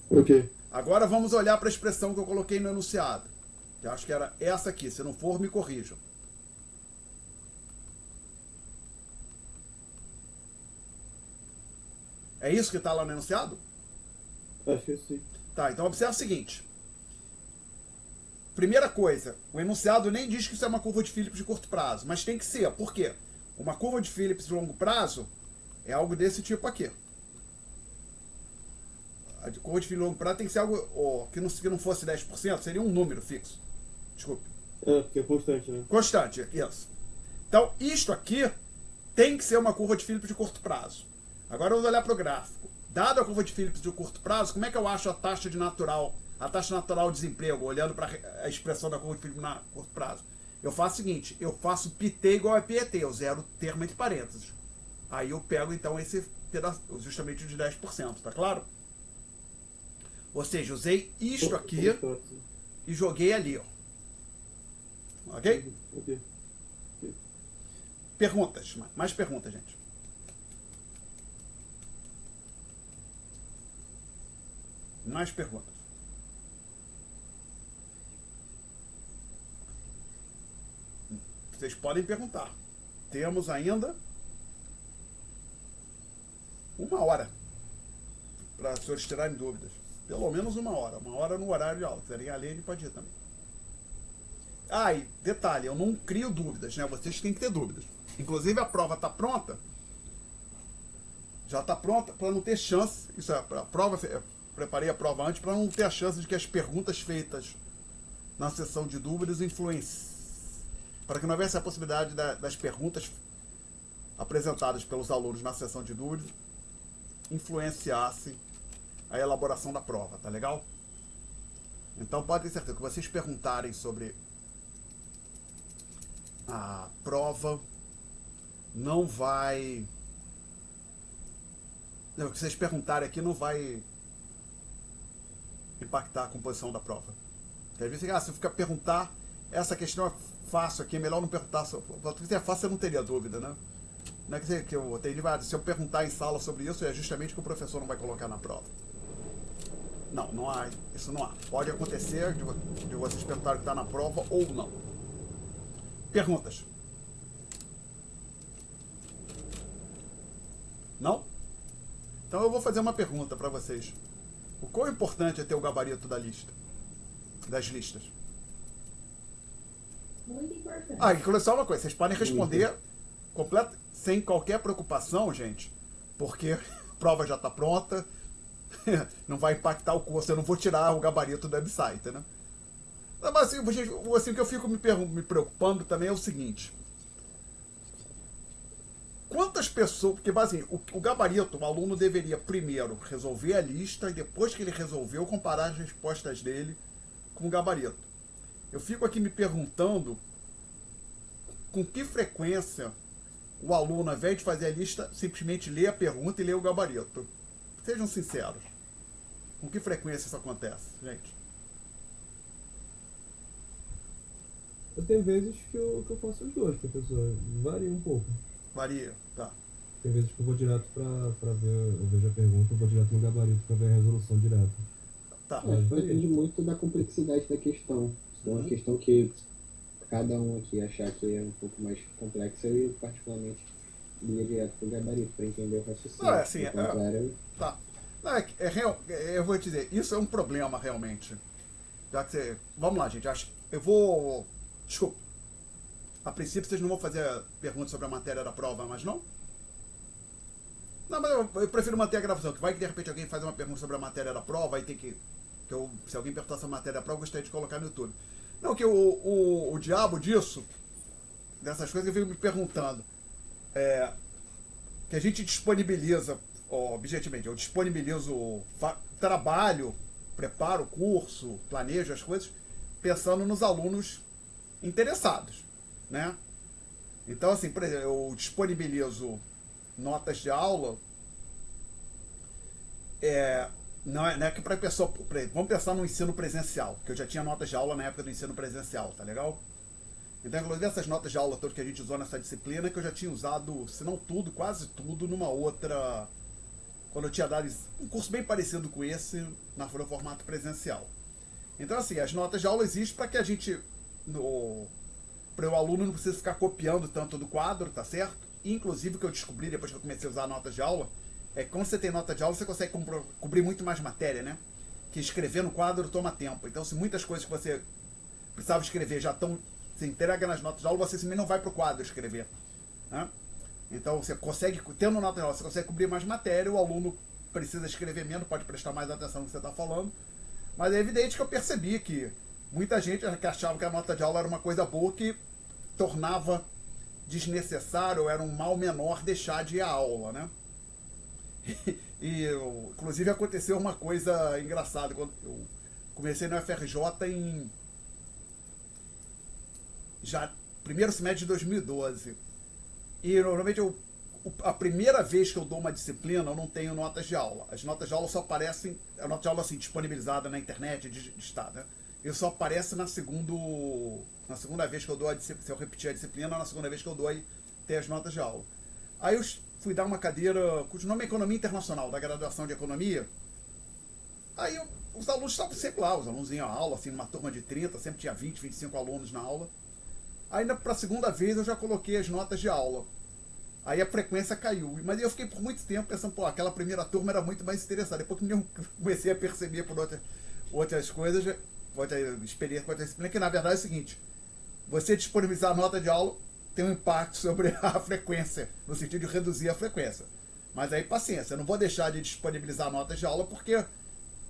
B: Ok.
A: Agora vamos olhar para a expressão que eu coloquei no enunciado. Eu acho que era essa aqui. Se não for, me corrijam. É isso que está lá no enunciado?
B: Acho que sim.
A: Tá, então observa o seguinte. Primeira coisa, o enunciado nem diz que isso é uma curva de Phillips de curto prazo, mas tem que ser. Por quê? Uma curva de Phillips de longo prazo é algo desse tipo aqui. A curva de Phillips de longo prazo tem que ser algo que não fosse 10%, seria um número fixo. Desculpe.
B: Porque é constante, né?
A: Constante, isso. Então, isto aqui tem que ser uma curva de Phillips de curto prazo. Agora vamos olhar para o gráfico. Dada a curva de Phillips de curto prazo, como é que eu acho a taxa a taxa natural de desemprego, olhando para a expressão da curva de PIB na curto prazo. Eu faço o seguinte, eu faço PT igual a PET, eu zero o termo entre parênteses. Aí eu pego então esse pedaço, justamente de 10%, tá claro? Ou seja, usei isto aqui e joguei ali, ó. Ok?
B: Ok.
A: Perguntas, mais perguntas, gente. Mais perguntas. Vocês podem perguntar. Temos ainda 1 hora para os senhores tirarem dúvidas. Pelo menos 1 hora. 1 hora no horário de aula. Se quiserem ler, ele pode ir também. Ah, e detalhe, eu não crio dúvidas, né? Vocês têm que ter dúvidas. Inclusive a prova está pronta. Já está pronta para não ter chance. Isso é a prova. Preparei a prova antes para não ter a chance de que as perguntas feitas na sessão de dúvidas influenciem. Para que não houvesse a possibilidade das perguntas apresentadas pelos alunos na sessão de dúvidas influenciassem a elaboração da prova, tá legal? Então pode ter certeza que vocês perguntarem sobre a prova não vai... O que vocês perguntarem aqui não vai impactar a composição da prova. Porque às vezes, se eu ficar perguntar, essa questão é fácil aqui, é melhor não perguntar. Se é fácil, eu não teria dúvida, né? Não é que eu tenho se eu perguntar em sala sobre isso, é justamente que o professor não vai colocar na prova. Não, não há, isso não há. Pode acontecer de vocês perguntarem que está na prova ou não. Perguntas? Não? Então eu vou fazer uma pergunta para vocês. O quão importante é ter o gabarito da lista? Das listas?
C: Muito importante.
A: Ah, inclusive só uma coisa, vocês podem responder sem qualquer preocupação, gente, porque a prova já está pronta, não vai impactar o curso, eu não vou tirar o gabarito do website, né? Mas assim, o que eu fico me preocupando também é o seguinte: quantas pessoas, porque assim, o gabarito, o aluno deveria primeiro resolver a lista e depois que ele resolveu, comparar as respostas dele com o gabarito. Eu fico aqui me perguntando com que frequência o aluno, ao invés de fazer a lista, simplesmente lê a pergunta e lê o gabarito. Sejam sinceros. Com que frequência isso acontece, gente?
B: Eu tenho vezes que eu faço os dois, professor. Varia um pouco.
A: Varia, tá.
B: Tem vezes que eu vou direto pra ver, eu vejo a pergunta, eu vou direto no gabarito pra ver a resolução direto.
A: Tá.
B: Mas
D: Depende muito da complexidade da questão. Se é uma questão que cada um aqui achar que é um pouco mais complexa, eu particularmente iria direto pro gabarito para entender o raciocínio.
A: Não, é assim,
D: Do contrário,
A: tá. Não, eu vou te dizer, isso é um problema realmente. Já que você, vamos lá, gente. Eu vou. Desculpa. A princípio vocês não vão fazer perguntas sobre a matéria da prova, mas não? Não, mas eu prefiro manter a gravação, que vai que de repente alguém faz uma pergunta sobre a matéria da prova, aí tem que se alguém perguntar sobre a matéria da prova, eu gostaria de colocar no YouTube. Não, que o diabo disso, dessas coisas, eu fico me perguntando, que a gente disponibiliza, objetivamente, eu disponibilizo trabalho, preparo o curso, planejo as coisas, pensando nos alunos interessados, né? Então, assim, por exemplo, eu disponibilizo notas de aula, não é que para pessoa, vamos pensar no ensino presencial, que eu já tinha notas de aula na época do ensino presencial, tá legal? Então, inclusive essas notas de aula todas que a gente usou nessa disciplina, que eu já tinha usado, se não tudo, quase tudo, numa outra, quando eu tinha dado um curso bem parecido com esse, no formato presencial. Então, assim, as notas de aula existem para que a gente, para o aluno não precisa ficar copiando tanto do quadro, tá certo? Inclusive, o que eu descobri depois que eu comecei a usar notas de aula, é que quando você tem nota de aula, você consegue cobrir muito mais matéria, né? Que escrever no quadro toma tempo. Então, se muitas coisas que você precisava escrever já estão, se entrega nas notas de aula, você simplesmente não vai para o quadro escrever, né? Então, você consegue, tendo nota de aula, você consegue cobrir mais matéria, o aluno precisa escrever menos, pode prestar mais atenção no que você está falando. Mas é evidente que eu percebi que muita gente que achava que a nota de aula era uma coisa boa, que tornava desnecessário, era um mal menor deixar de ir à aula, né? E inclusive aconteceu uma coisa engraçada. Quando comecei no FRJ em já primeiro semestre de 2012. E normalmente a primeira vez que eu dou uma disciplina, eu não tenho notas de aula. As notas de aula só aparecem, a nota de aula assim, disponibilizada na internet, de estado, né? Isso só aparece na segunda vez que eu dou a disciplina. Se eu repetir a disciplina, na segunda vez que eu dou, aí tem as notas de aula. Aí eu fui dar uma cadeira, cujo nome é Economia Internacional, da graduação de Economia. Aí os alunos estavam sempre lá, os alunos iam à aula, assim, numa turma de 30, sempre tinha 20, 25 alunos na aula. Ainda para a segunda vez eu já coloquei as notas de aula. Aí a frequência caiu. Mas eu fiquei por muito tempo pensando, pô, aquela primeira turma era muito mais interessada. Depois que eu comecei a perceber por outras coisas, outra experiência, outra disciplina, que na verdade é o seguinte: você disponibilizar a nota de aula tem um impacto sobre a frequência, no sentido de reduzir a frequência. Mas aí, paciência, eu não vou deixar de disponibilizar notas de aula porque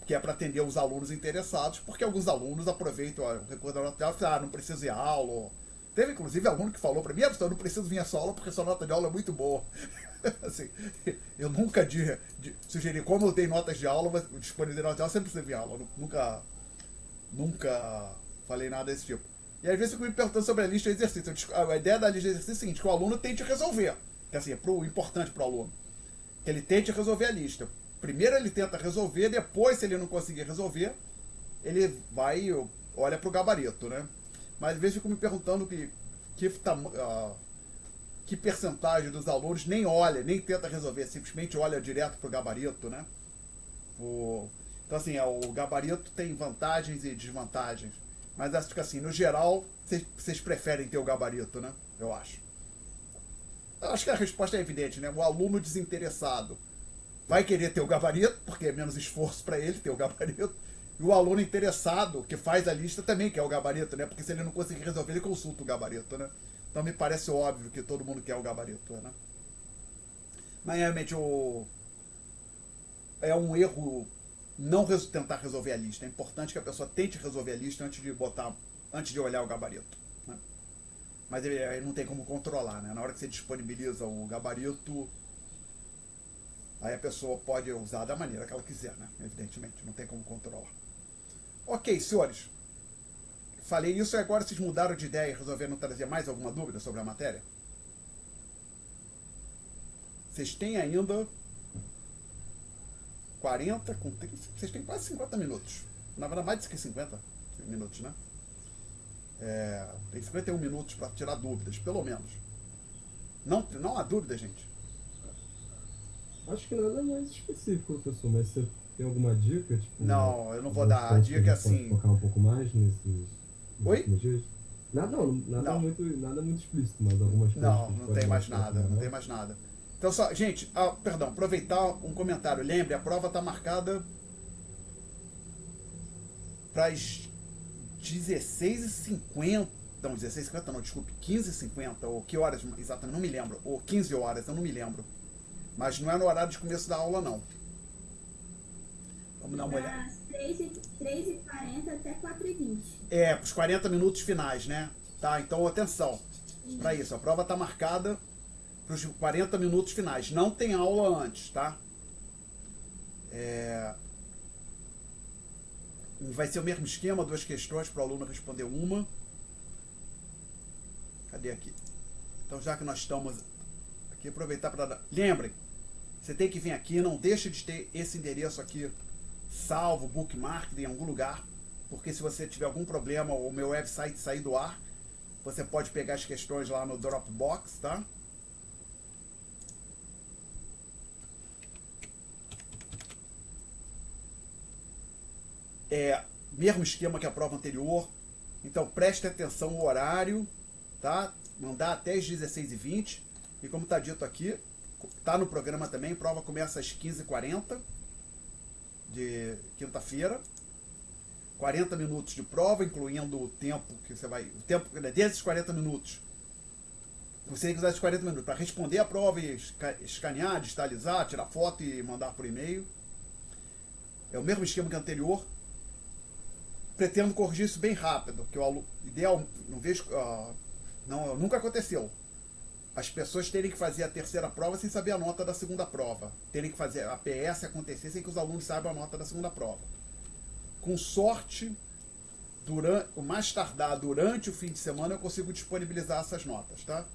A: é para atender os alunos interessados, porque alguns alunos aproveitam o recurso da nota de aula e falam, não preciso ir à aula. Teve, inclusive, aluno que falou para mim, eu não preciso vir à sua aula porque sua nota de aula é muito boa. Assim, eu nunca sugeri, como eu dei notas de aula, disponibilizei notas de aula, sempre preciso vir à aula. Nunca falei nada desse tipo. E às vezes eu fico me perguntando sobre a lista de exercícios. A ideia da lista de exercícios é a seguinte, que o aluno tente resolver. Que assim, é importante para o aluno. Que ele tente resolver a lista. Primeiro ele tenta resolver, depois, se ele não conseguir resolver, ele olha para o gabarito, né? Mas às vezes eu fico me perguntando que percentagem dos alunos nem olha, nem tenta resolver, simplesmente olha direto para o gabarito, né? Então assim, o gabarito tem vantagens e desvantagens. Mas acho que assim, no geral, vocês preferem ter o gabarito, né? Eu acho. Eu acho que a resposta é evidente, né? O aluno desinteressado vai querer ter o gabarito, porque é menos esforço para ele ter o gabarito. E o aluno interessado, que faz a lista, também quer o gabarito, né? Porque se ele não conseguir resolver, ele consulta o gabarito, né? Então me parece óbvio que todo mundo quer o gabarito, né? Mas realmente é um erro não tentar resolver a lista. É importante que a pessoa tente resolver a lista antes de olhar o gabarito, né? Mas ele não tem como controlar, né? Na hora que você disponibiliza o gabarito, aí a pessoa pode usar da maneira que ela quiser, né? Evidentemente, não tem como controlar. Ok, senhores. Falei isso e agora vocês mudaram de ideia e resolveram trazer mais alguma dúvida sobre a matéria? Vocês têm ainda 40, com 30, vocês têm quase 50 minutos. Na verdade, mais do que 50 minutos, né? Tem 51 minutos para tirar dúvidas, pelo menos. Não há dúvida, gente.
B: Acho que nada mais específico, professor, mas você tem alguma dica? Tipo,
A: não, eu não vou dar a dica assim.
B: Focar um pouco mais nesses
A: Oi?
B: dias? Nada muito explícito, mas algumas coisas.
A: Não tem mais nada, não tem mais nada. Então, só, gente, perdão, aproveitar um comentário. Lembre, a prova está marcada para as 16h50. Não, 16h50 não, desculpe, 15h50, ou que horas exatamente, não me lembro. Ou 15 horas, eu não me lembro. Mas não é no horário de começo da aula, não. Vamos dar uma olhada.
C: Das 3h40 até 4h20.
A: Os 40 minutos finais, né? Tá, então atenção. Para isso, a prova está marcada para os 40 minutos finais. Não tem aula antes, tá? Vai ser o mesmo esquema, 2 questões para o aluno responder uma. Cadê aqui? Então, já que nós estamos aqui, aproveitar para... Lembrem, você tem que vir aqui, não deixe de ter esse endereço aqui salvo, bookmark em algum lugar, porque se você tiver algum problema ou o meu website sair do ar, você pode pegar as questões lá no Dropbox, tá? Mesmo esquema que a prova anterior. Então preste atenção no horário, tá? Mandar até as 16h20. E como está dito aqui, está no programa também, prova começa às 15h40 de quinta-feira. 40 minutos de prova, incluindo o tempo que você vai... O tempo desses 40 minutos. Você tem que usar esses 40 minutos para responder a prova e escanear, digitalizar, tirar foto e mandar por e-mail. É o mesmo esquema que o anterior. Pretendo corrigir isso bem rápido, que o ideal, não vejo, nunca aconteceu. As pessoas terem que fazer a terceira prova sem saber a nota da segunda prova. Terem que fazer a PS acontecer sem que os alunos saibam a nota da segunda prova. com sorte, o mais tardar durante o fim de semana, eu consigo disponibilizar essas notas, tá?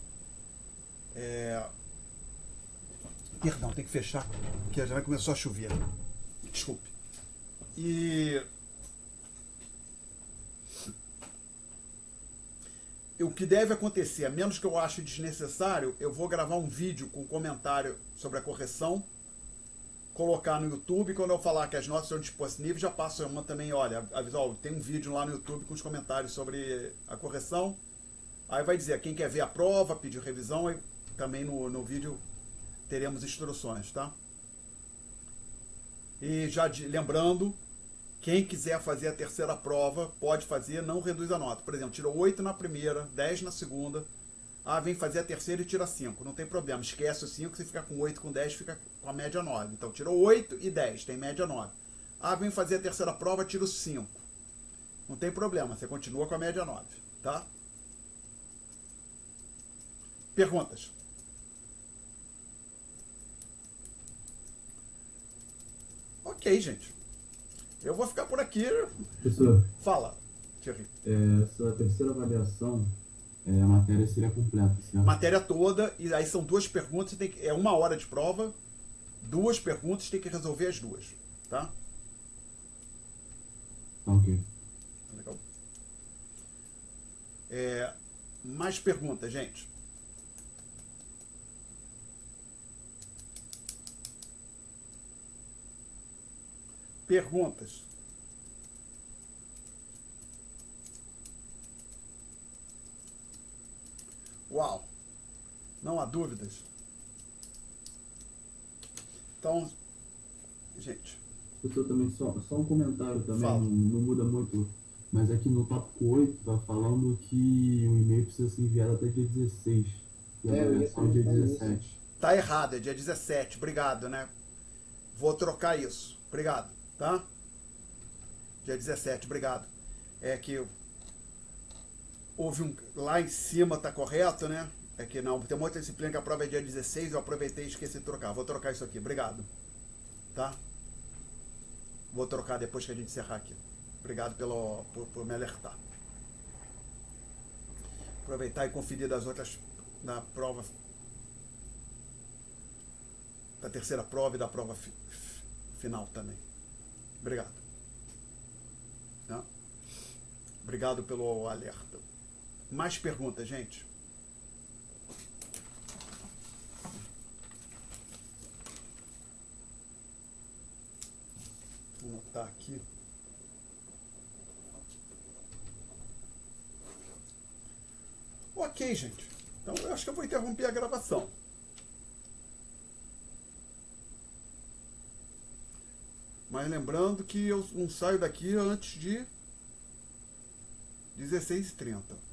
A: Perdão, tem que fechar, porque já começou a chover. Desculpe. E o que deve acontecer, a menos que eu ache desnecessário, eu vou gravar um vídeo com comentário sobre a correção, colocar no YouTube. Quando eu falar que as notas estão disponíveis, já passo uma também, olha, avisar, tem um vídeo lá no YouTube com os comentários sobre a correção. Aí vai dizer, quem quer ver a prova, pedir revisão, aí também no vídeo teremos instruções, tá? E já lembrando, quem quiser fazer a terceira prova, pode fazer, não reduz a nota. Por exemplo, tirou 8 na primeira, 10 na segunda. Vem fazer a terceira e tira 5. Não tem problema, esquece o 5, você fica com 8, com 10, fica com a média 9. Então, tirou 8 e 10, tem média 9. Vem fazer a terceira prova, tira o 5. Não tem problema, você continua com a média 9, tá? Perguntas? Ok, gente. Eu vou ficar por aqui.
E: Professor,
A: Fala, Thierry.
E: essa terceira avaliação, a matéria seria completa, certo?
A: Matéria toda, e aí são 2 perguntas, é 1 hora de prova, 2 perguntas, tem que resolver as 2, tá?
E: Ok.
A: Legal. Mais perguntas, gente? Perguntas? Uau! Não há dúvidas? Então, gente.
E: Professor, também só um comentário também,
A: Fala.
E: não muda muito, mas aqui no tópico 8 está falando que o e-mail precisa ser enviado até dia 16, e a avaliação dia 17.
A: Tá errado, é dia 17, obrigado, né? Vou trocar isso, obrigado, tá? Dia 17, obrigado. É que houve lá em cima, tá correto, né? É que não, tem uma outra disciplina que a prova é dia 16, eu aproveitei e esqueci de trocar. Vou trocar isso aqui, obrigado. Tá? Vou trocar depois que a gente encerrar aqui. Obrigado por me alertar. Aproveitar e conferir das outras, da prova, da terceira prova e da prova final também. Obrigado. Tá? Obrigado pelo alerta. Mais perguntas, gente? Vou anotar aqui. Ok, gente. Então eu acho que eu vou interromper a gravação. Mas lembrando que eu não saio daqui antes de 16h30.